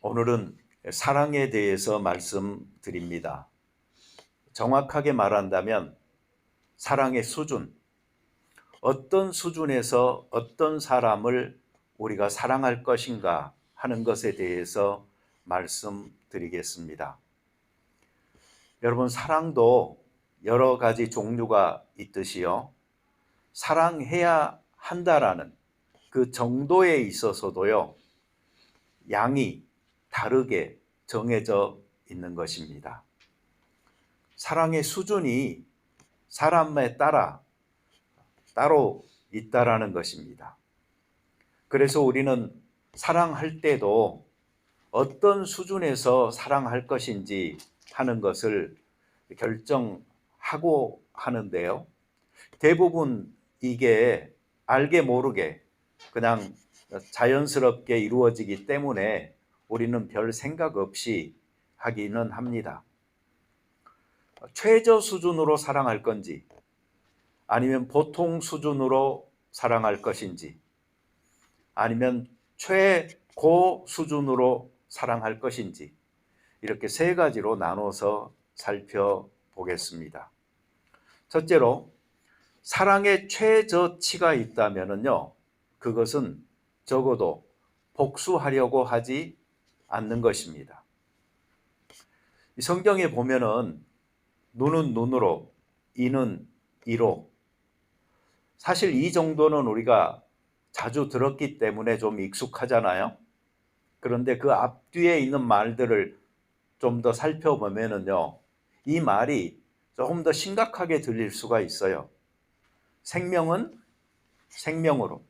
오늘은 사랑에 대해서 말씀드립니다. 정확하게 말한다면 사랑의 수준, 어떤 수준에서 어떤 사람을 우리가 사랑할 것인가 하는 것에 대해서 말씀드리겠습니다. 여러분, 사랑도 여러 가지 종류가 있듯이요, 사랑해야 한다라는 그 정도에 있어서도요, 양이 다르게 정해져 있는 것입니다. 사랑의 수준이 사람에 따라 따로 있다라는 것입니다. 그래서 우리는 사랑할 때도 어떤 수준에서 사랑할 것인지 하는 것을 결정하고 하는데요, 대부분 이게 알게 모르게 그냥 자연스럽게 이루어지기 때문에 우리는 별 생각 없이 하기는 합니다. 최저 수준으로 사랑할 건지 아니면 보통 수준으로 사랑할 것인지 아니면 최고 수준으로 사랑할 것인지, 이렇게 세 가지로 나눠서 살펴보겠습니다. 첫째로, 사랑의 최저치가 있다면요, 그것은 적어도 복수하려고 하지 않는 것입니다. 성경에 보면은 눈은 눈으로, 이는 이로, 사실 이 정도는 우리가 자주 들었기 때문에 좀 익숙하잖아요. 그런데 그 앞뒤에 있는 말들을 좀 더 살펴보면은요, 이 말이 조금 더 심각하게 들릴 수가 있어요. 생명은 생명으로.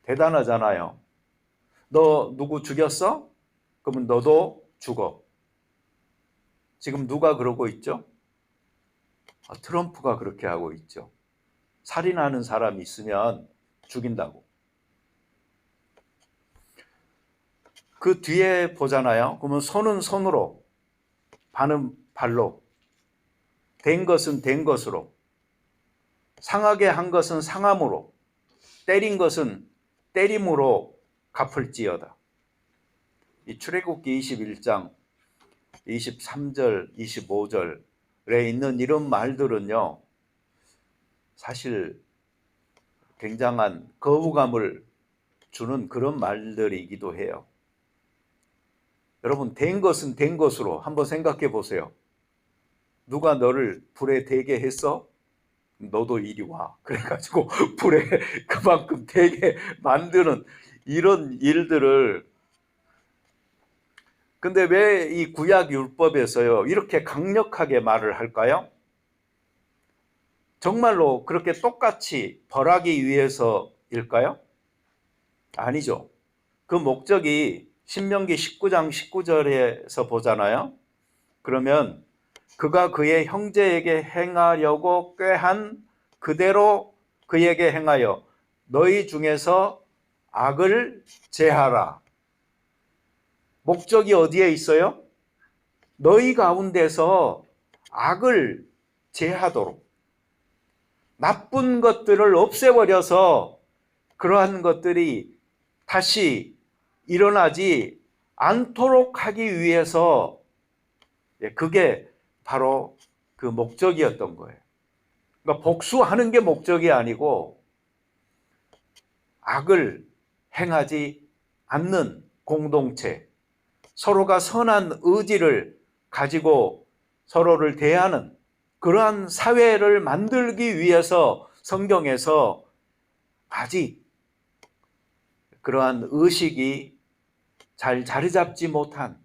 대단하잖아요. 너 누구 죽였어? 그러면 너도 죽어. 지금 누가 그러고 있죠? 트럼프가 그렇게 하고 있죠. 살인하는 사람이 있으면 죽인다고. 그 뒤에 보잖아요. 그러면 손은 손으로, 발은 발로, 된 것은 된 것으로, 상하게 한 것은 상함으로, 때린 것은 때림으로 갚을지어다. 이 출애굽기 21장 23절, 25절에 있는 이런 말들은요, 사실 굉장한 거부감을 주는 그런 말들이기도 해요. 여러분, 된 것은 된 것으로 한번 생각해 보세요. 누가 너를 불에 대게 했어? 너도 이리 와. 그래가지고 불에 그만큼 대게 만드는 이런 일들을, 근데 왜 이 구약 율법에서요 이렇게 강력하게 말을 할까요? 정말로 그렇게 똑같이 벌하기 위해서일까요? 아니죠. 그 목적이 신명기 19장 19절에서 보잖아요. 그러면 그가 그의 형제에게 행하려고 꾀한 그대로 그에게 행하여 너희 중에서 악을 제하라. 목적이 어디에 있어요? 너희 가운데서 악을 제하도록, 나쁜 것들을 없애버려서 그러한 것들이 다시 일어나지 않도록 하기 위해서, 그게 바로 그 목적이었던 거예요. 그러니까 복수하는 게 목적이 아니고 악을 행하지 않는 공동체, 서로가 선한 의지를 가지고 서로를 대하는 그러한 사회를 만들기 위해서 성경에서 아직 그러한 의식이 잘 자리 잡지 못한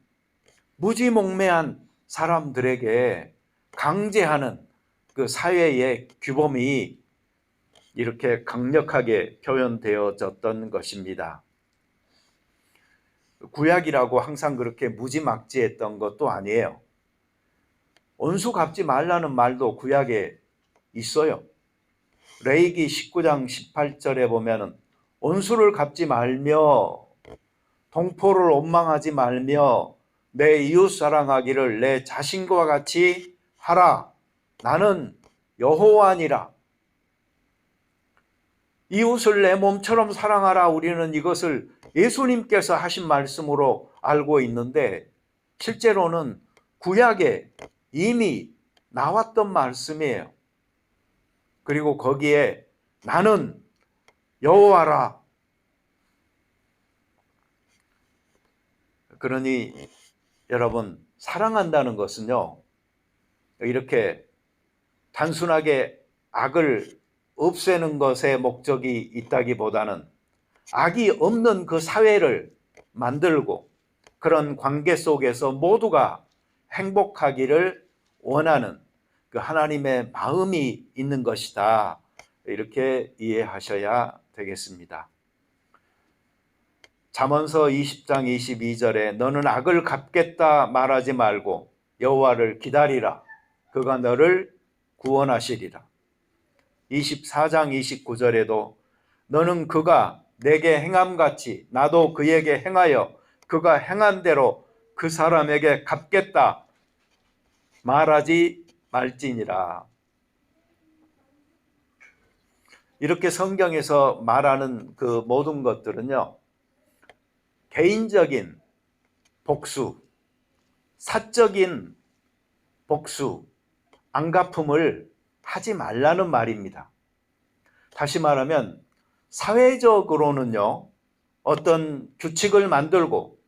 무지몽매한 사람들에게 강제하는 그 사회의 규범이 이렇게 강력하게 표현되어졌던 것입니다. 구약이라고 항상 그렇게 무지막지했던 것도 아니에요. 원수 갚지 말라는 말도 구약에 있어요. 레위기 19장 18절에 보면은 원수를 갚지 말며 동포를 원망하지 말며 내 이웃 사랑하기를 내 자신과 같이 하라. 나는 여호와니라. 이웃을 내 몸처럼 사랑하라. 우리는 이것을 예수님께서 하신 말씀으로 알고 있는데 실제로는 구약에 이미 나왔던 말씀이에요. 그리고 거기에 나는 여호와라. 그러니 여러분, 사랑한다는 것은요, 이렇게 단순하게 악을 없애는 것에 목적이 있다기보다는 악이 없는 그 사회를 만들고 그런 관계 속에서 모두가 행복하기를 원하는 그 하나님의 마음이 있는 것이다. 이렇게 이해하셔야 되겠습니다. 잠언서 20장 22절에 너는 악을 갚겠다 말하지 말고 여호와를 기다리라. 그가 너를 구원하시리라. 24장 29절에도 너는 그가 내게 행함같이 나도 그에게 행하여 그가 행한 대로 그 사람에게 갚겠다 말하지 말지니라. 이렇게 성경에서 말하는 그 모든 것들은요, 개인적인 복수, 사적인 복수, 안갚음을 하지 말라는 말입니다. 다시 말하면 사회적으로는요, 어떤 규칙을 만들고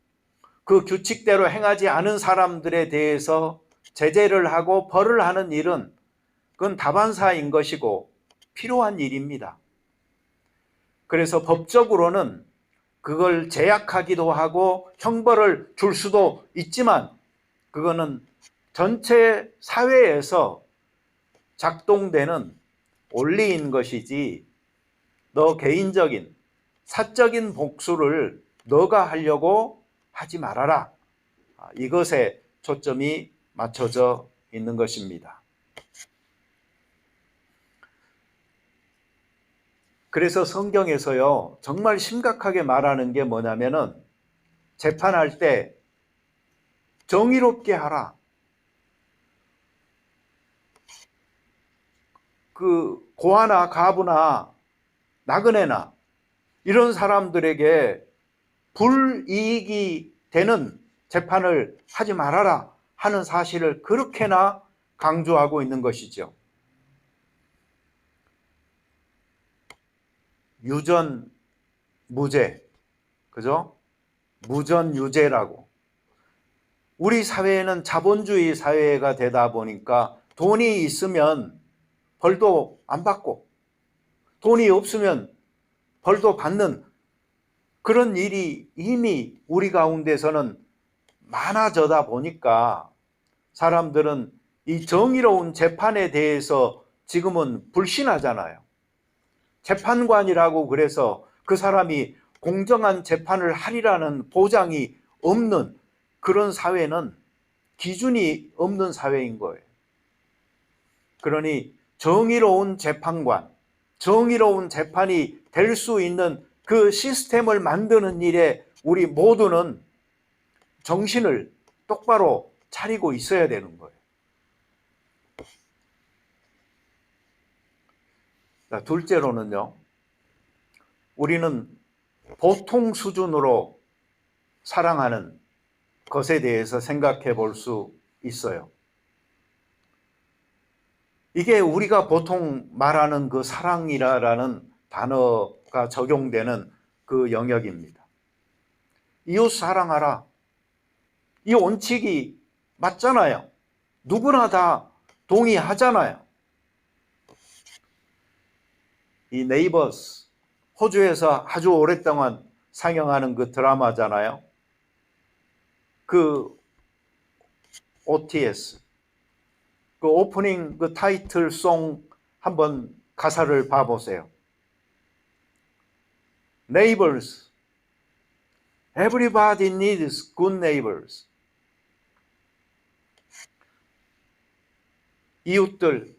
그 규칙대로 행하지 않은 사람들에 대해서 제재를 하고 벌을 하는 일은 그건 다반사인 것이고 필요한 일입니다. 그래서 법적으로는 그걸 제약하기도 하고 형벌을 줄 수도 있지만 그거는 전체 사회에서 작동되는 원리인 것이지 너 개인적인 사적인 복수를 너가 하려고 하지 말아라. 이것에 초점이 맞춰져 있는 것입니다. 그래서 성경에서요, 정말 심각하게 말하는 게 뭐냐면은 재판할 때 정의롭게 하라. 그 고아나 가부나 나그네나 이런 사람들에게 불이익이 되는 재판을 하지 말아라 하는 사실을 그렇게나 강조하고 있는 것이죠. 유전 무죄, 그죠? 무전 유죄라고. 우리 사회는 자본주의 사회가 되다 보니까 돈이 있으면 벌도 안 받고 돈이 없으면 벌도 받는 그런 일이 이미 우리 가운데서는 많아져다 보니까 사람들은 이 정의로운 재판에 대해서 지금은 불신하잖아요. 재판관이라고 그래서 그 사람이 공정한 재판을 하리라는 보장이 없는 그런 사회는 기준이 없는 사회인 거예요. 그러니 정의로운 재판관, 정의로운 재판이 될 수 있는 그 시스템을 만드는 일에 우리 모두는 정신을 똑바로 차리고 있어야 되는 거예요. 둘째로는요, 우리는 보통 수준으로 사랑하는 것에 대해서 생각해 볼 수 있어요. 이게 우리가 보통 말하는 그 사랑이라는 단어가 적용되는 그 영역입니다. 이웃 사랑하라. 이 원칙이 맞잖아요. 누구나 다 동의하잖아요. 이 네이버스, 호주에서 아주 오랫동안 상영하는 그 드라마잖아요. 그 OTS, 그 오프닝 그 타이틀송 한번 가사를 봐보세요. Neighbors, everybody needs good neighbors. 이웃들,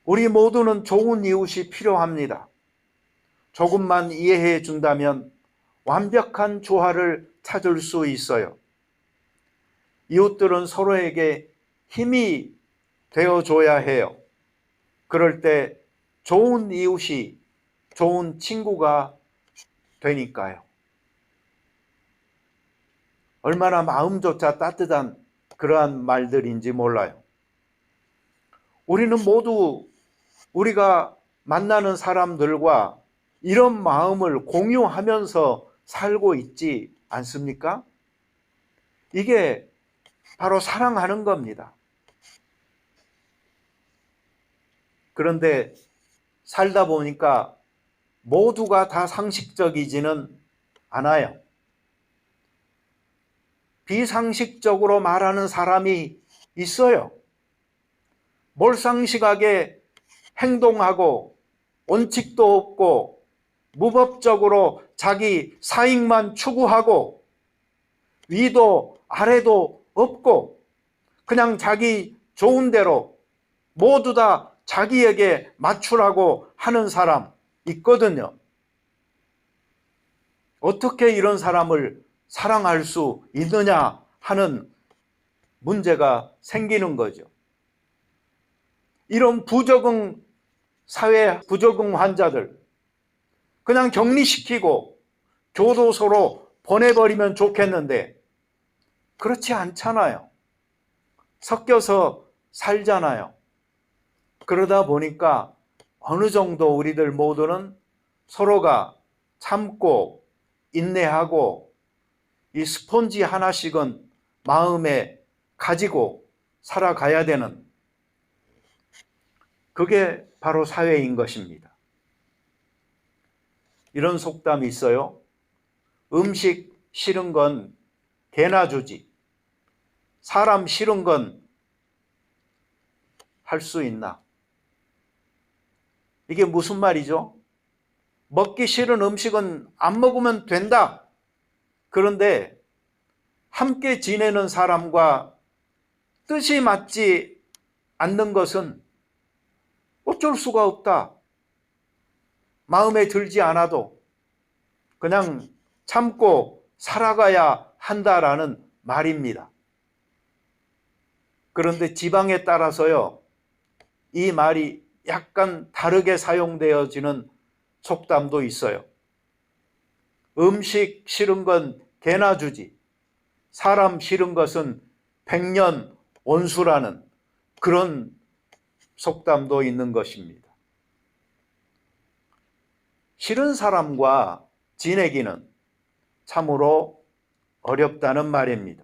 우리 모두는 좋은 이웃이 필요합니다. 조금만 이해해 준다면 완벽한 조화를 찾을 수 있어요. 이웃들은 서로에게 힘이 되어줘야 해요. 그럴 때 좋은 이웃이 좋은 친구가 되니까요. 얼마나 마음조차 따뜻한 그러한 말들인지 몰라요. 우리는 모두 우리가 만나는 사람들과 이런 마음을 공유하면서 살고 있지 않습니까? 이게 바로 사랑하는 겁니다. 그런데 살다 보니까 모두가 다 상식적이지는 않아요. 비상식적으로 말하는 사람이 있어요. 몰상식하게 행동하고 원칙도 없고 무법적으로 자기 사익만 추구하고 위도 아래도 없고 그냥 자기 좋은 대로 모두 다 자기에게 맞추라고 하는 사람 있거든요. 어떻게 이런 사람을 사랑할 수 있느냐 하는 문제가 생기는 거죠. 이런 부적응 사회 부적응 환자들 그냥 격리시키고 교도소로 보내버리면 좋겠는데 그렇지 않잖아요. 섞여서 살잖아요. 그러다 보니까 어느 정도 우리들 모두는 서로가 참고 인내하고 이 스폰지 하나씩은 마음에 가지고 살아가야 되는 그게 바로 사회인 것입니다. 이런 속담이 있어요. 음식 싫은 건 개나 주지. 사람 싫은 건 할 수 있나? 이게 무슨 말이죠? 먹기 싫은 음식은 안 먹으면 된다. 그런데 함께 지내는 사람과 뜻이 맞지 않는 것은 어쩔 수가 없다. 마음에 들지 않아도 그냥 참고 살아가야 한다라는 말입니다. 그런데 지방에 따라서요, 이 말이 약간 다르게 사용되어지는 속담도 있어요. 음식 싫은 건 개나 주지. 사람 싫은 것은 백년 원수라는 그런 속담도 있는 것입니다. 싫은 사람과 지내기는 참으로 어렵다는 말입니다.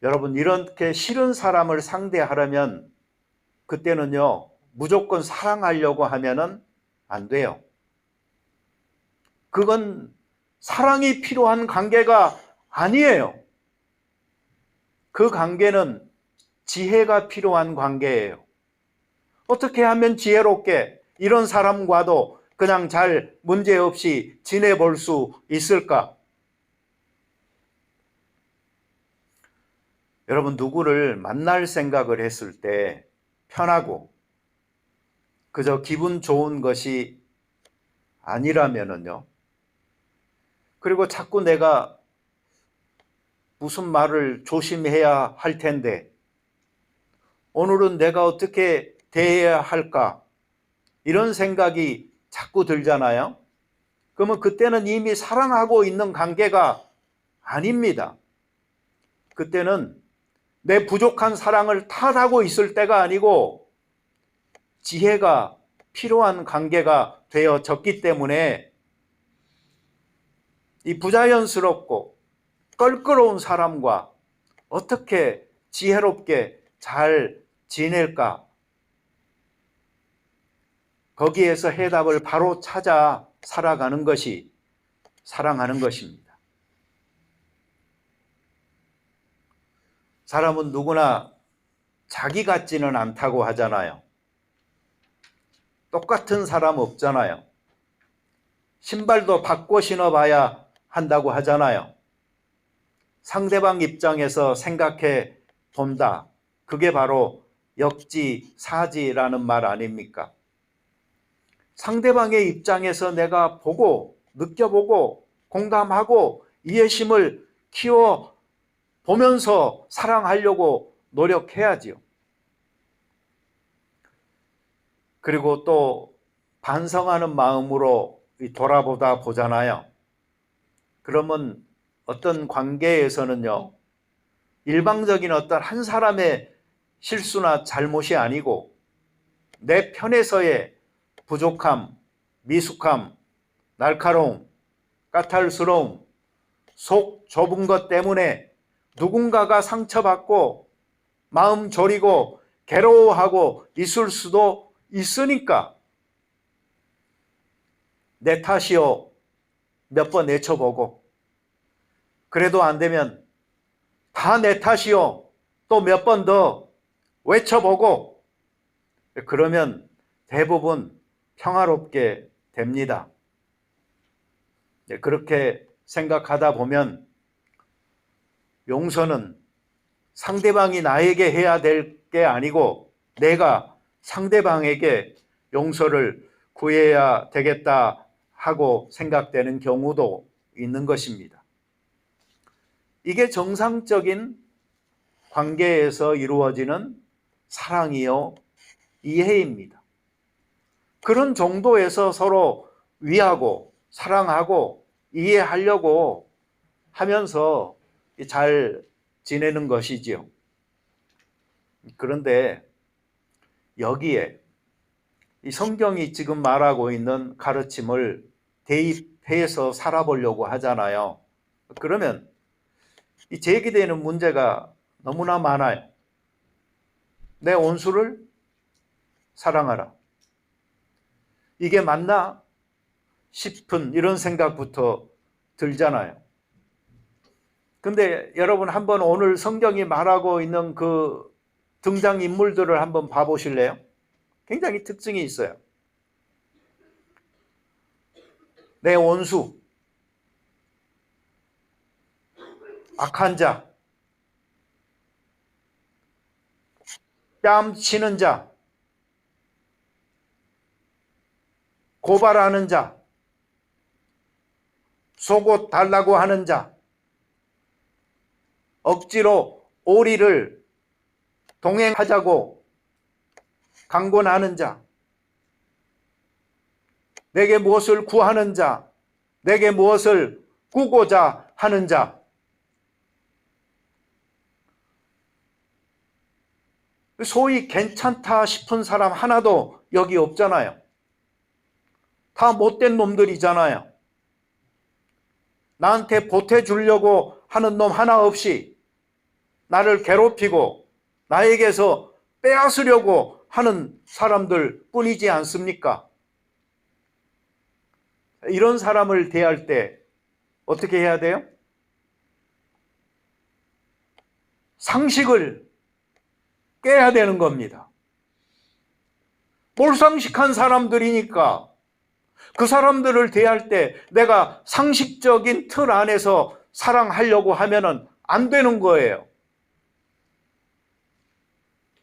여러분, 이렇게 싫은 사람을 상대하려면 그때는요, 무조건 사랑하려고 하면은 안 돼요. 그건 사랑이 필요한 관계가 아니에요. 그 관계는 지혜가 필요한 관계예요. 어떻게 하면 지혜롭게 이런 사람과도 그냥 잘 문제없이 지내볼 수 있을까? 여러분, 누구를 만날 생각을 했을 때 편하고 그저 기분 좋은 것이 아니라면은요. 그리고 자꾸 내가 무슨 말을 조심해야 할 텐데 오늘은 내가 어떻게 대해야 할까? 이런 생각이 자꾸 들잖아요. 그러면 그때는 이미 사랑하고 있는 관계가 아닙니다. 그때는 내 부족한 사랑을 탓하고 있을 때가 아니고 지혜가 필요한 관계가 되어졌기 때문에 이 부자연스럽고 껄끄러운 사람과 어떻게 지혜롭게 잘 지낼까? 거기에서 해답을 바로 찾아 살아가는 것이 사랑하는 것입니다. 사람은 누구나 자기 같지는 않다고 하잖아요. 똑같은 사람 없잖아요. 신발도 바꿔 신어봐야 한다고 하잖아요. 상대방 입장에서 생각해 본다. 그게 바로 역지사지라는 말 아닙니까? 상대방의 입장에서 내가 보고 느껴보고 공감하고 이해심을 키워 보면서 사랑하려고 노력해야지요. 그리고 또 반성하는 마음으로 돌아보다 보잖아요. 그러면 어떤 관계에서는요, 일방적인 어떤 한 사람의 실수나 잘못이 아니고 내 편에서의 부족함, 미숙함, 날카로움, 까탈스러움, 속 좁은 것 때문에 누군가가 상처받고 마음 졸이고 괴로워하고 있을 수도 있으니까 내 탓이요 몇 번 외쳐보고, 그래도 안 되면 다 내 탓이요 또 몇 번 더 외쳐보고, 그러면 대부분 평화롭게 됩니다. 그렇게 생각하다 보면 용서는 상대방이 나에게 해야 될 게 아니고 내가 상대방에게 용서를 구해야 되겠다 하고 생각되는 경우도 있는 것입니다. 이게 정상적인 관계에서 이루어지는 사랑이요 이해입니다. 그런 정도에서 서로 위하고 사랑하고 이해하려고 하면서 잘 지내는 것이지요. 그런데 여기에 이 성경이 지금 말하고 있는 가르침을 대입해서 살아보려고 하잖아요. 그러면 이 제기되는 문제가 너무나 많아요. 내 원수를 사랑하라. 이게 맞나 싶은 이런 생각부터 들잖아요. 근데 여러분 한번 오늘 성경이 말하고 있는 그 등장인물들을 한번 봐보실래요? 굉장히 특징이 있어요. 내 원수, 악한 자, 뺨치는 자, 고발하는 자, 속옷 달라고 하는 자, 억지로 오리를 동행하자고 강권하는 자, 내게 무엇을 구하는 자, 내게 무엇을 꾸고자 하는 자. 소위 괜찮다 싶은 사람 하나도 여기 없잖아요. 다 못된 놈들이잖아요. 나한테 보태주려고 하는 놈 하나 없이 나를 괴롭히고 나에게서 빼앗으려고 하는 사람들 뿐이지 않습니까? 이런 사람을 대할 때 어떻게 해야 돼요? 상식을 깨야 되는 겁니다. 몰상식한 사람들이니까 그 사람들을 대할 때 내가 상식적인 틀 안에서 사랑하려고 하면은 안 되는 거예요.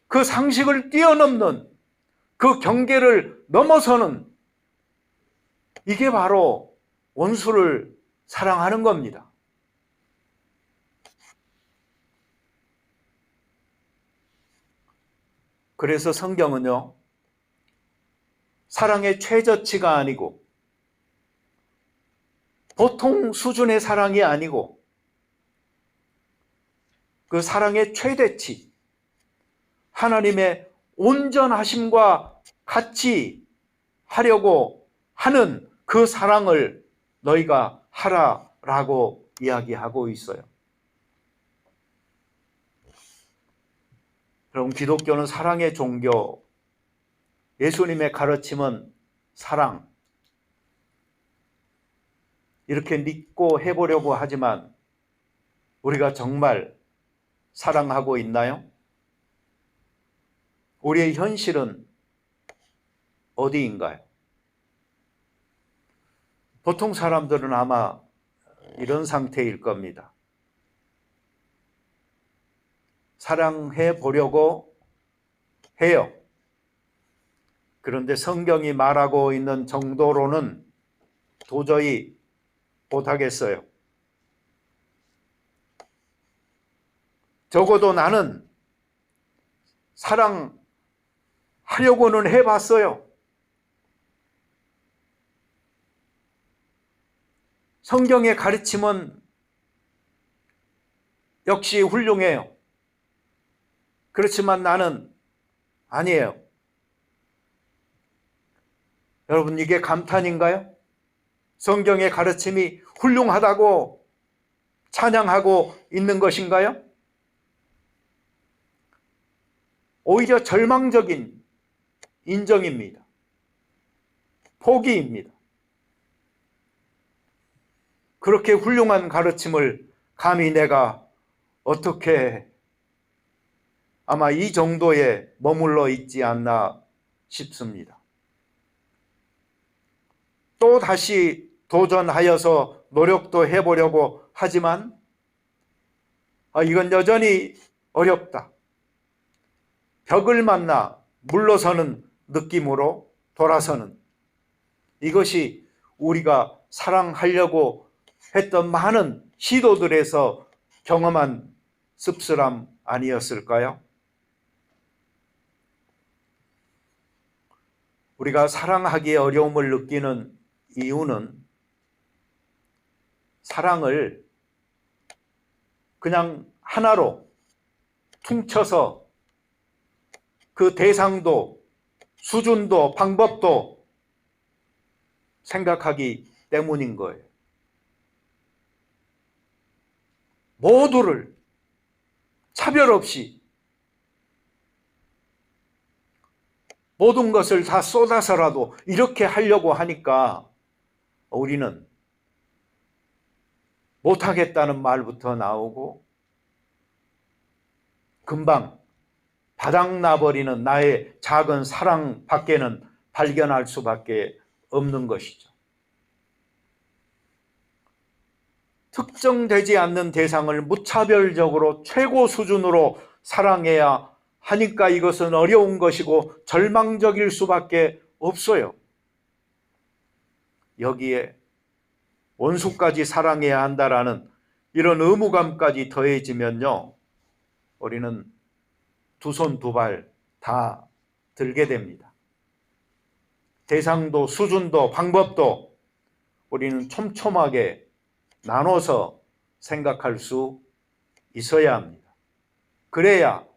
그 상식을 뛰어넘는 그 경계를 넘어서는, 이게 바로 원수를 사랑하는 겁니다. 그래서 성경은요, 사랑의 최저치가 아니고 보통 수준의 사랑이 아니고 그 사랑의 최대치, 하나님의 온전하심과 같이 하려고 하는 그 사랑을 너희가 하라라고 이야기하고 있어요. 그럼 기독교는 사랑의 종교, 예수님의 가르침은 사랑, 이렇게 믿고 해보려고 하지만 우리가 정말 사랑하고 있나요? 우리의 현실은 어디인가요? 보통 사람들은 아마 이런 상태일 겁니다. 사랑해 보려고 해요. 그런데 성경이 말하고 있는 정도로는 도저히 못하겠어요. 적어도 나는 사랑하려고는 해봤어요. 성경의 가르침은 역시 훌륭해요. 그렇지만 나는 아니에요. 여러분, 이게 감탄인가요? 성경의 가르침이 훌륭하다고 찬양하고 있는 것인가요? 오히려 절망적인 인정입니다. 포기입니다. 그렇게 훌륭한 가르침을 감히 내가 어떻게 아마 이 정도에 머물러 있지 않나 싶습니다. 또 다시 도전하여서 노력도 해보려고 하지만 이건 여전히 어렵다. 벽을 만나 물러서는 느낌으로 돌아서는, 이것이 우리가 사랑하려고 했던 많은 시도들에서 경험한 씁쓸함 아니었을까요? 우리가 사랑하기에 어려움을 느끼는 이유는 사랑을 그냥 하나로 퉁쳐서 그 대상도 수준도 방법도 생각하기 때문인 거예요. 모두를 차별 없이 모든 것을 다 쏟아서라도 이렇게 하려고 하니까 우리는 못하겠다는 말부터 나오고 금방 바닥나버리는 나의 작은 사랑 밖에는 발견할 수밖에 없는 것이죠. 특정되지 않는 대상을 무차별적으로 최고 수준으로 사랑해야 하니까 이것은 어려운 것이고 절망적일 수밖에 없어요. 여기에 원수까지 사랑해야 한다라는 이런 의무감까지 더해지면요, 우리는 두 손 두 발 다 들게 됩니다. 대상도 수준도 방법도 우리는 촘촘하게 나눠서 생각할 수 있어야 합니다. 그래야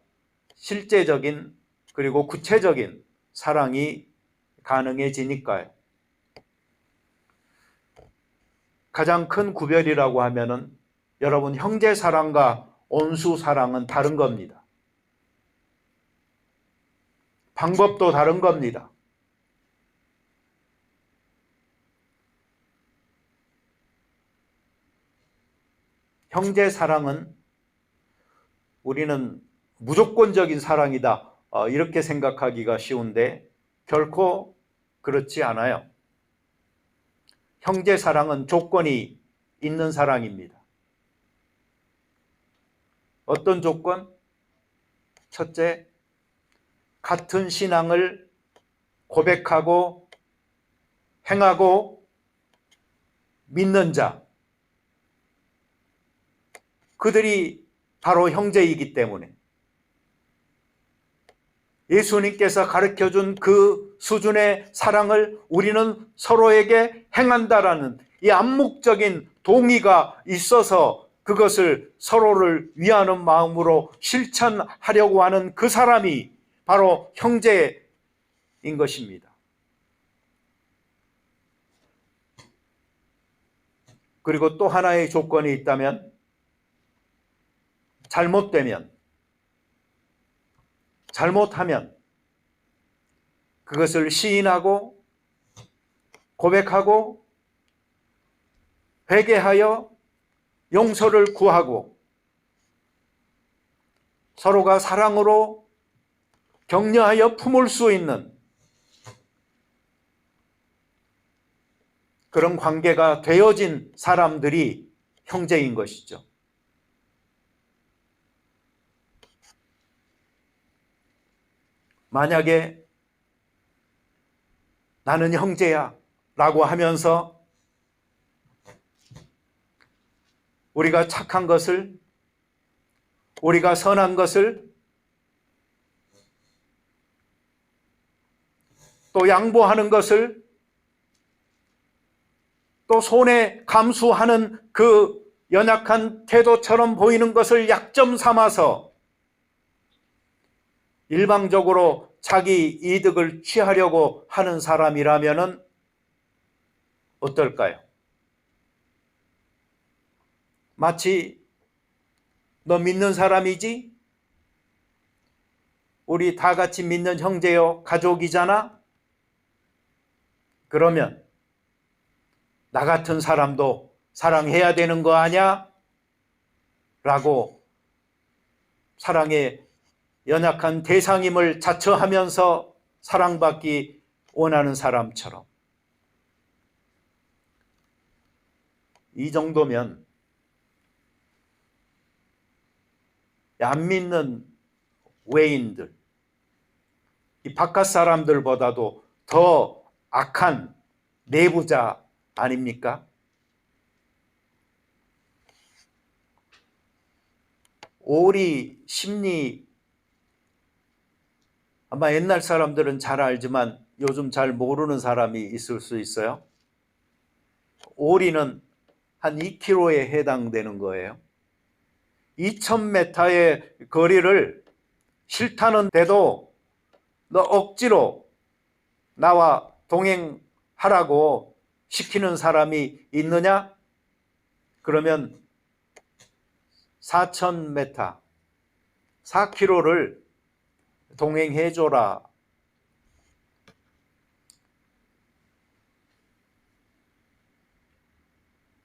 실제적인 그리고 구체적인 사랑이 가능해지니까요. 가장 큰 구별이라고 하면은 여러분, 형제 사랑과 원수 사랑은 다른 겁니다. 방법도 다른 겁니다. 형제 사랑은 우리는 무조건적인 사랑이다 이렇게 생각하기가 쉬운데 결코 그렇지 않아요. 형제 사랑은 조건이 있는 사랑입니다. 어떤 조건? 첫째, 같은 신앙을 고백하고 행하고 믿는 자, 그들이 바로 형제이기 때문에 예수님께서 가르쳐준 그 수준의 사랑을 우리는 서로에게 행한다라는 이 암묵적인 동의가 있어서 그것을 서로를 위하는 마음으로 실천하려고 하는 그 사람이 바로 형제인 것입니다. 그리고 또 하나의 조건이 있다면, 잘못하면 그것을 시인하고 고백하고 회개하여 용서를 구하고 서로가 사랑으로 격려하여 품을 수 있는 그런 관계가 되어진 사람들이 형제인 것이죠. 만약에 나는 형제야 라고 하면서 우리가 착한 것을, 우리가 선한 것을 또 양보하는 것을 또 손에 감수하는 그 연약한 태도처럼 보이는 것을 약점 삼아서 일방적으로 자기 이득을 취하려고 하는 사람이라면 어떨까요? 마치 너 믿는 사람이지? 우리 다 같이 믿는 형제요, 가족이잖아? 그러면 나 같은 사람도 사랑해야 되는 거 아냐? 라고 사랑의 연약한 대상임을 자처하면서 사랑받기 원하는 사람처럼, 이 정도면 안 믿는 외인들, 이 바깥 사람들보다도 더 악한 내부자 아닙니까? 오리 심리, 아마 옛날 사람들은 잘 알지만 요즘 잘 모르는 사람이 있을 수 있어요. 오리는 한 2km에 해당되는 거예요. 2000m의 거리를 싫다는데도 너 억지로 나와 동행하라고 시키는 사람이 있느냐? 그러면 4000m, 4km를 동행해줘라.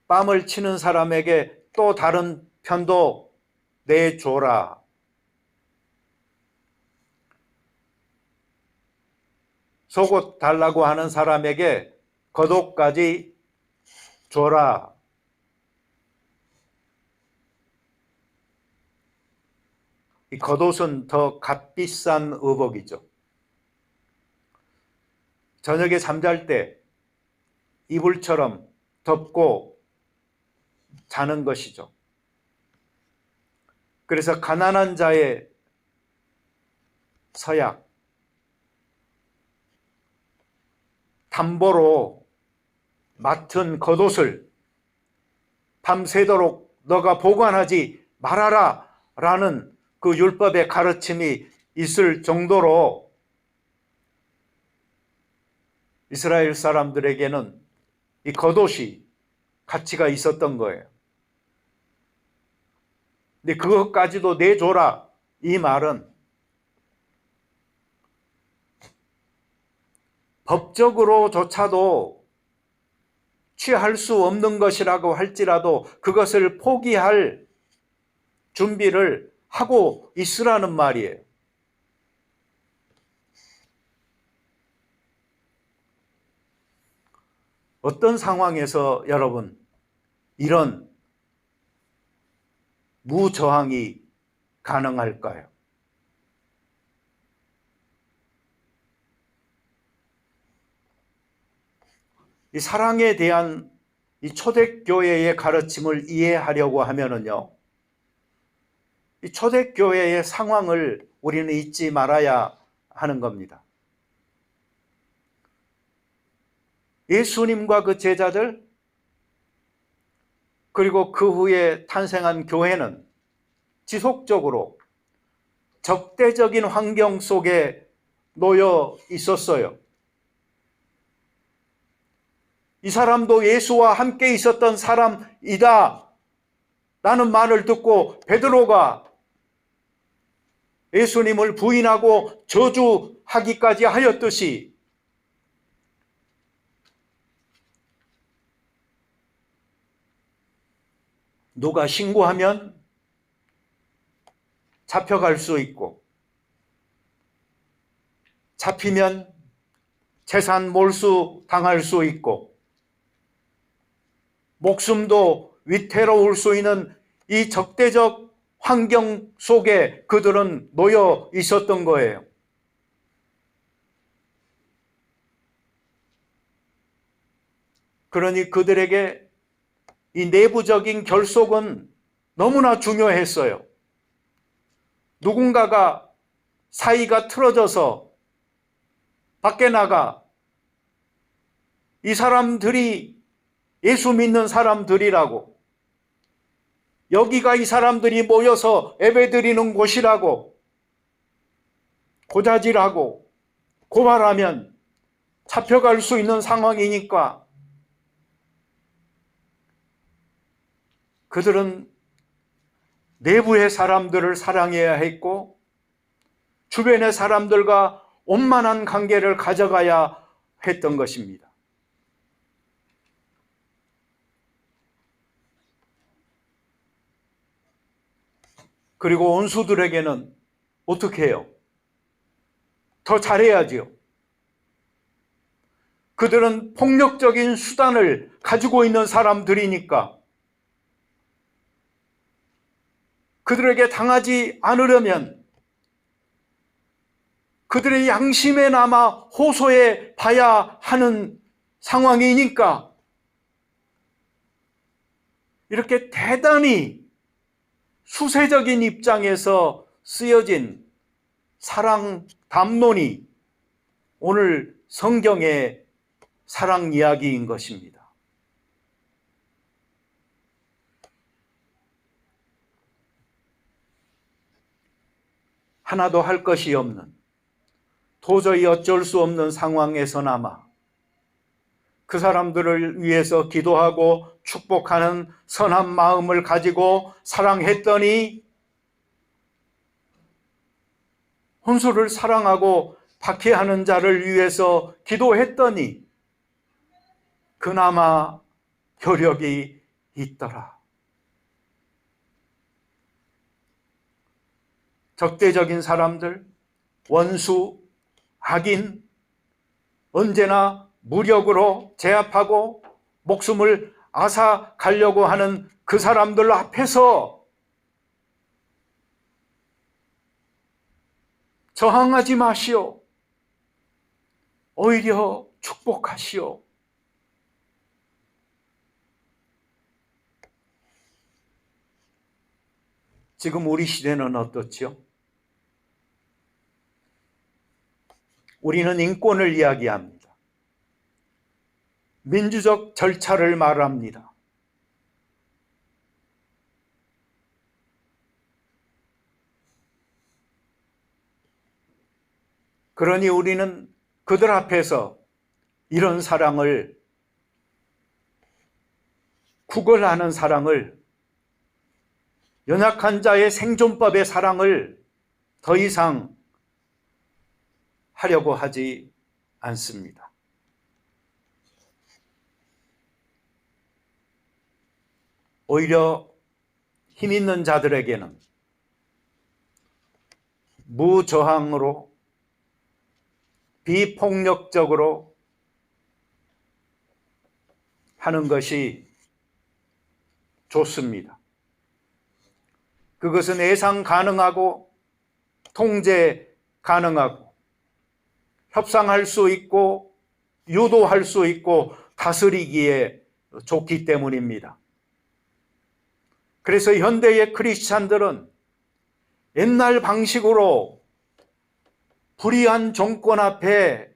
뺨을 치는 사람에게 또 다른 편도 내줘라. 속옷 달라고 하는 사람에게 겉옷까지 줘라. 이 겉옷은 더 값비싼 의복이죠. 저녁에 잠잘 때 이불처럼 덮고 자는 것이죠. 그래서 가난한 자의 서약, 담보로 맡은 겉옷을 밤새도록 너가 보관하지 말아라 라는 그 율법의 가르침이 있을 정도로 이스라엘 사람들에게는 이 겉옷이 가치가 있었던 거예요. 근데 그것까지도 내줘라, 이 말은 법적으로조차도 취할 수 없는 것이라고 할지라도 그것을 포기할 준비를 하고 있으라는 말이에요. 어떤 상황에서 여러분 이런 무저항이 가능할까요? 이 사랑에 대한 이 초대교회의 가르침을 이해하려고 하면은요, 이 초대교회의 상황을 우리는 잊지 말아야 하는 겁니다. 예수님과 그 제자들, 그리고 그 후에 탄생한 교회는 지속적으로 적대적인 환경 속에 놓여 있었어요. 이 사람도 예수와 함께 있었던 사람이다 라는 말을 듣고 베드로가 예수님을 부인하고 저주하기까지 하였듯이 누가 신고하면 잡혀갈 수 있고, 잡히면 재산 몰수 당할 수 있고, 목숨도 위태로울 수 있는 이 적대적 환경 속에 그들은 놓여 있었던 거예요. 그러니 그들에게 이 내부적인 결속은 너무나 중요했어요. 누군가가 사이가 틀어져서 밖에 나가 이 사람들이 예수 믿는 사람들이라고, 여기가 이 사람들이 모여서 예배드리는 곳이라고 고자질하고 고발하면 잡혀갈 수 있는 상황이니까 그들은 내부의 사람들을 사랑해야 했고 주변의 사람들과 원만한 관계를 가져가야 했던 것입니다. 그리고 원수들에게는 어떻게 해요? 더 잘해야지요. 그들은 폭력적인 수단을 가지고 있는 사람들이니까 그들에게 당하지 않으려면 그들의 양심에 남아 호소해 봐야 하는 상황이니까 이렇게 대단히 수세적인 입장에서 쓰여진 사랑 담론이 오늘 성경의 사랑 이야기인 것입니다. 하나도 할 것이 없는, 도저히 어쩔 수 없는 상황에서나마 그 사람들을 위해서 기도하고 축복하는 선한 마음을 가지고 사랑했더니 혼수를 사랑하고 박해하는 자를 위해서 기도했더니 그나마 효력이 있더라. 적대적인 사람들, 원수, 악인, 언제나 무력으로 제압하고 목숨을 앗아가려고 하는 그 사람들 앞에서 저항하지 마시오. 오히려 축복하시오. 지금 우리 시대는 어떻죠? 우리는 인권을 이야기합니다. 민주적 절차를 말합니다. 그러니 우리는 그들 앞에서 이런 사랑을, 구걸하는 사랑을, 연약한 자의 생존법의 사랑을 더 이상 하려고 하지 않습니다. 오히려 힘 있는 자들에게는 무저항으로 비폭력적으로 하는 것이 좋습니다. 그것은 예상 가능하고 통제 가능하고 협상할 수 있고 유도할 수 있고 다스리기에 좋기 때문입니다. 그래서 현대의 크리스찬들은 옛날 방식으로 불의한 정권 앞에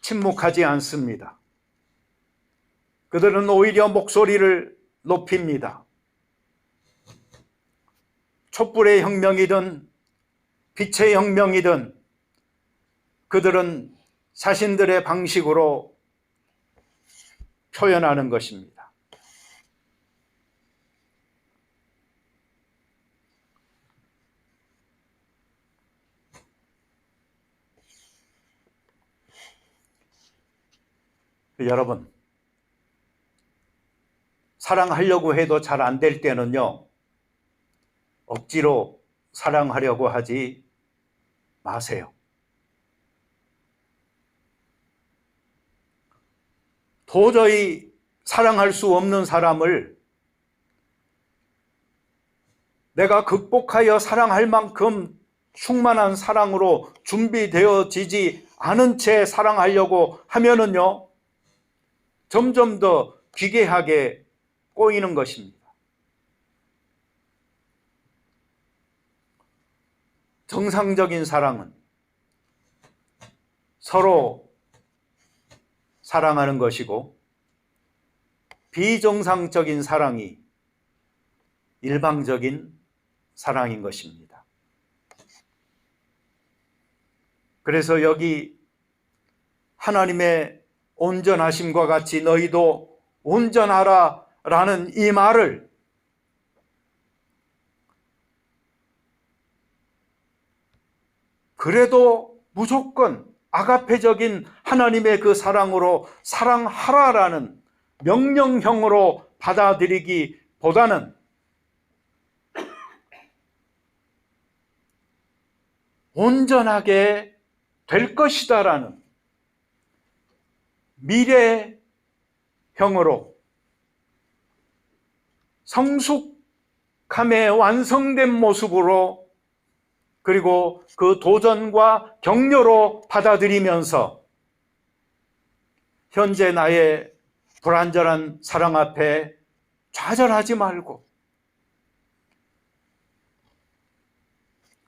침묵하지 않습니다. 그들은 오히려 목소리를 높입니다. 촛불의 혁명이든 빛의 혁명이든 그들은 자신들의 방식으로 표현하는 것입니다. 여러분, 사랑하려고 해도 잘 안 될 때는요, 억지로 사랑하려고 하지 마세요. 도저히 사랑할 수 없는 사람을 내가 극복하여 사랑할 만큼 충만한 사랑으로 준비되어지지 않은 채 사랑하려고 하면은요, 점점 더 기괴하게 꼬이는 것입니다. 정상적인 사랑은 서로 사랑하는 것이고 비정상적인 사랑이 일방적인 사랑인 것입니다. 그래서 여기 하나님의 온전하심과 같이 너희도 온전하라 라는 이 말을 그래도 무조건 아가페적인 하나님의 그 사랑으로 사랑하라라는 명령형으로 받아들이기보다는 온전하게 될 것이다라는 미래형으로 성숙함의 완성된 모습으로 그리고 그 도전과 격려로 받아들이면서 현재 나의 불완전한 사랑 앞에 좌절하지 말고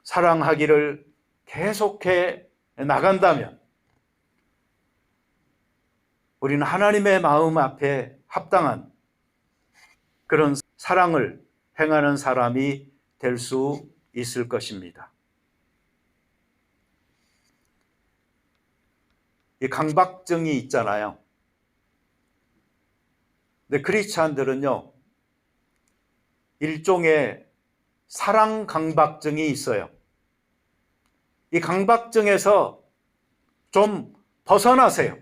사랑하기를 계속해 나간다면 우리는 하나님의 마음 앞에 합당한 그런 사랑을 행하는 사람이 될 수 있을 것입니다. 이 강박증이 있잖아요. 근데 크리스찬들은요, 일종의 사랑 강박증이 있어요. 이 강박증에서 좀 벗어나세요.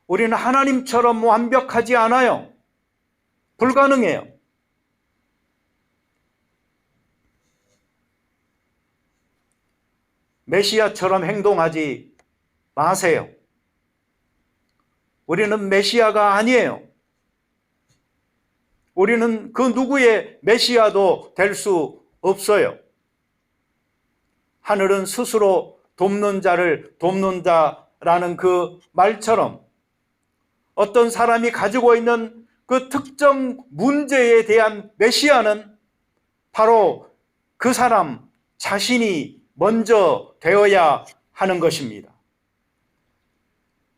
우리는 하나님처럼 완벽하지 않아요. 불가능해요. 메시아처럼 행동하지 마세요. 우리는 메시아가 아니에요. 우리는 그 누구의 메시아도 될 수 없어요. 하늘은 스스로 돕는 자를 돕는다라는 그 말처럼 어떤 사람이 가지고 있는 그 특정 문제에 대한 메시아는 바로 그 사람 자신이 먼저 되어야 하는 것입니다.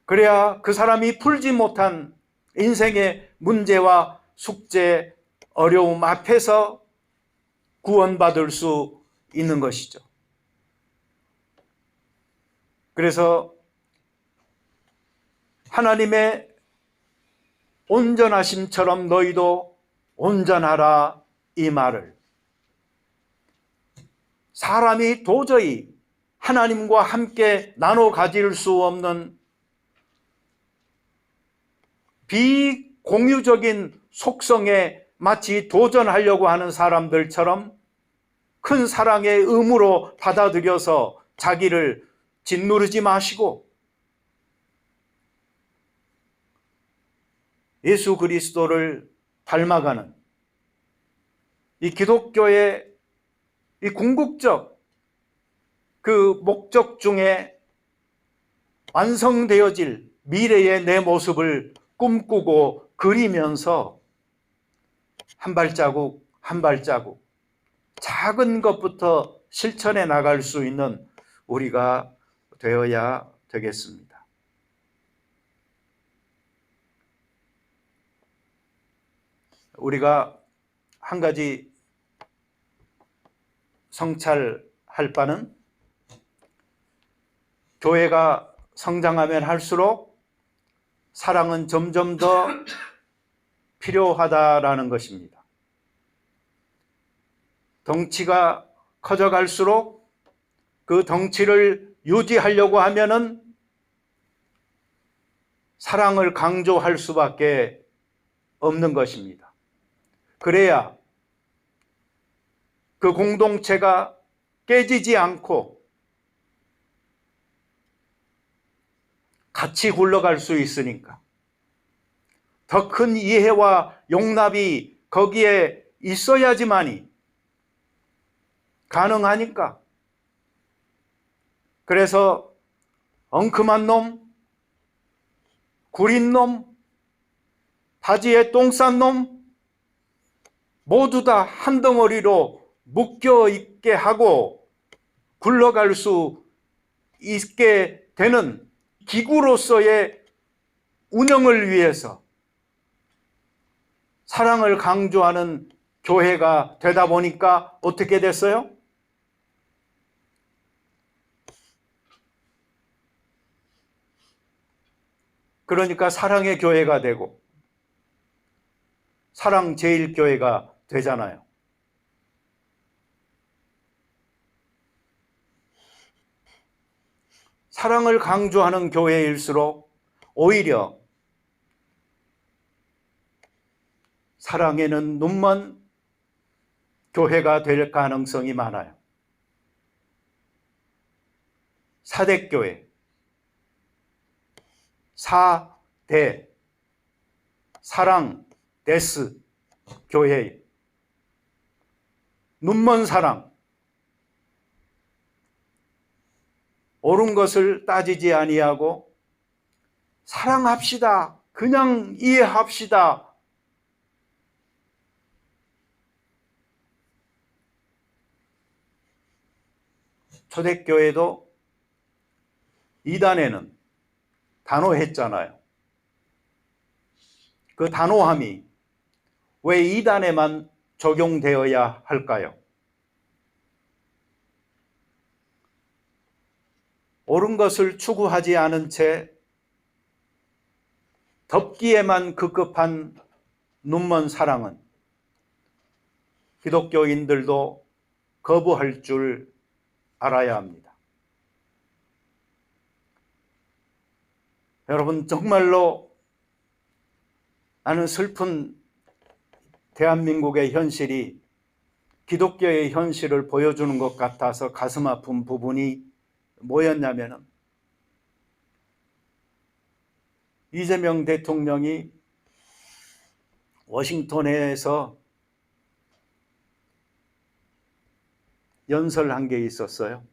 그래야 그 사람이 풀지 못한 인생의 문제와 숙제, 어려움 앞에서 구원받을 수 있는 것이죠. 그래서 하나님의 온전하심처럼 너희도 온전하라 이 말을 사람이 도저히 하나님과 함께 나눠 가질 수 없는 비공유적인 속성에 마치 도전하려고 하는 사람들처럼 큰 사랑의 의무로 받아들여서 자기를 짓누르지 마시고 예수 그리스도를 닮아가는 이 기독교의 이 궁극적 그 목적 중에 완성되어질 미래의 내 모습을 꿈꾸고 그리면서 한 발자국 한 발자국 작은 것부터 실천해 나갈 수 있는 우리가 되어야 되겠습니다. 우리가 한 가지 성찰할 바는 교회가 성장하면 할수록 사랑은 점점 더 필요하다라는 것입니다. 덩치가 커져갈수록 그 덩치를 유지하려고 하면은 사랑을 강조할 수밖에 없는 것입니다. 그래야 그 공동체가 깨지지 않고 같이 굴러갈 수 있으니까 더 큰 이해와 용납이 거기에 있어야지만이 가능하니까. 그래서 엉큼한 놈, 구린 놈, 바지에 똥 싼 놈 모두 다 한 덩어리로 묶여 있게 하고 굴러갈 수 있게 되는 기구로서의 운영을 위해서 사랑을 강조하는 교회가 되다 보니까 어떻게 됐어요? 그러니까 사랑의 교회가 되고 사랑 제일교회가 되잖아요. 사랑을 강조하는 교회일수록 오히려 사랑에는 눈먼 교회가 될 가능성이 많아요. 사대교회, 4대, 사랑, 데스, 교회, 눈먼 사랑, 옳은 것을 따지지 아니하고 사랑합시다, 그냥 이해합시다. 초대교회도 이단에는 단호했잖아요. 그 단호함이 왜 이단에만 적용되어야 할까요? 옳은 것을 추구하지 않은 채 덮기에만 급급한 눈먼 사랑은 기독교인들도 거부할 줄 알아야 합니다. 여러분, 정말로 나는 슬픈 대한민국의 현실이 기독교의 현실을 보여주는 것 같아서 가슴 아픈 부분이 뭐였냐면은 이재명 대통령이 워싱턴에서 연설한 게 있었어요.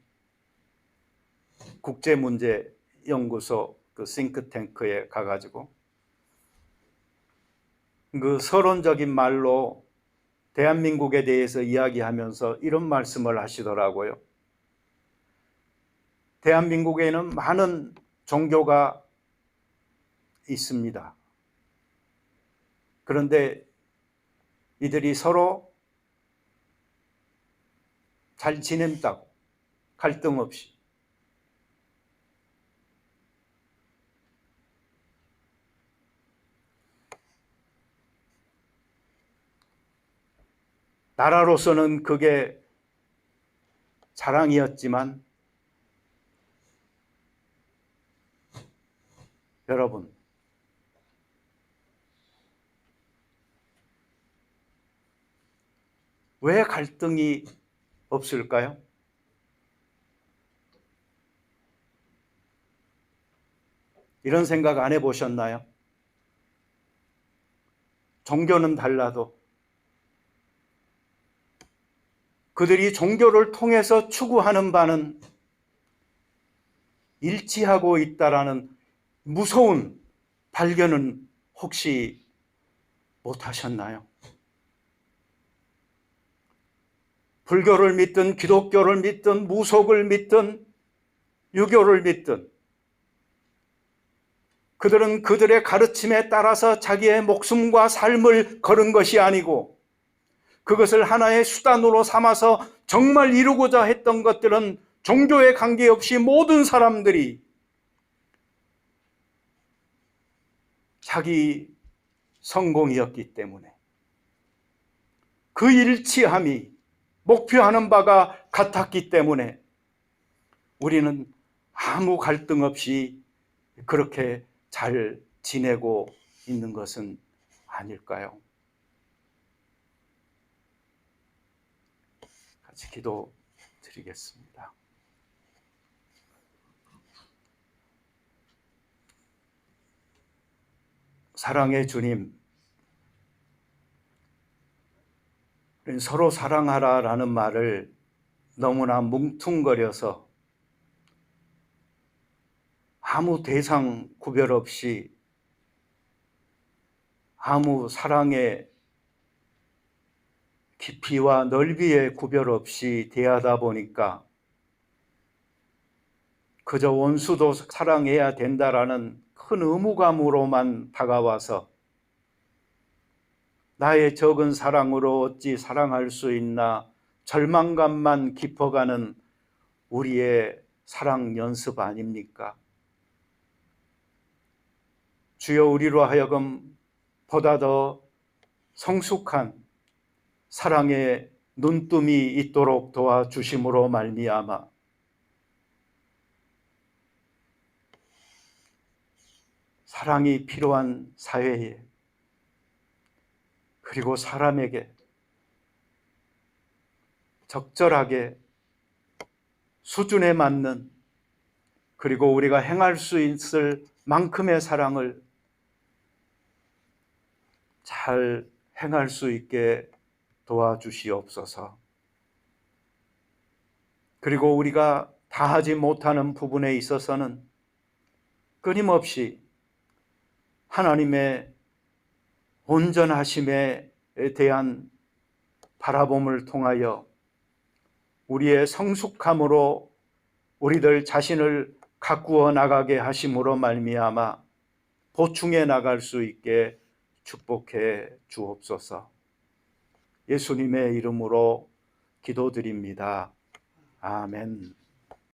국제문제연구소 그 싱크탱크에 가가지고 그 서론적인 말로 대한민국에 대해서 이야기하면서 이런 말씀을 하시더라고요. 대한민국에는 많은 종교가 있습니다. 그런데 이들이 서로 잘 지낸다고, 갈등 없이. 나라로서는 그게 자랑이었지만 여러분, 왜 갈등이 없을까요? 이런 생각 안 해보셨나요? 종교는 달라도 그들이 종교를 통해서 추구하는 바는 일치하고 있다라는 무서운 발견은 혹시 못하셨나요? 불교를 믿든 기독교를 믿든 무속을 믿든 유교를 믿든 그들은 그들의 가르침에 따라서 자기의 목숨과 삶을 거는 것이 아니고 그것을 하나의 수단으로 삼아서 정말 이루고자 했던 것들은 종교에 관계없이 모든 사람들이 자기 성공이었기 때문에 그 일치함이 목표하는 바가 같았기 때문에 우리는 아무 갈등 없이 그렇게 잘 지내고 있는 것은 아닐까요? 같이 기도 드리겠습니다. 사랑의 주님, 서로 사랑하라라는 말을 너무나 뭉퉁거려서 아무 대상 구별 없이 아무 사랑의 깊이와 넓이의 구별 없이 대하다 보니까 그저 원수도 사랑해야 된다라는 큰 의무감으로만 다가와서 나의 적은 사랑으로 어찌 사랑할 수 있나 절망감만 깊어가는 우리의 사랑 연습 아닙니까? 주여, 우리로 하여금 보다 더 성숙한 사랑의 눈뜸이 있도록 도와주심으로 말미암아 사랑이 필요한 사회에, 그리고 사람에게 적절하게 수준에 맞는, 그리고 우리가 행할 수 있을 만큼의 사랑을 잘 행할 수 있게 도와주시옵소서. 그리고 우리가 다하지 못하는 부분에 있어서는 끊임없이 하나님의 온전하심에 대한 바라봄을 통하여 우리의 성숙함으로 우리들 자신을 가꾸어 나가게 하심으로 말미암아 보충해 나갈 수 있게 축복해 주옵소서. 예수님의 이름으로 기도드립니다. 아멘.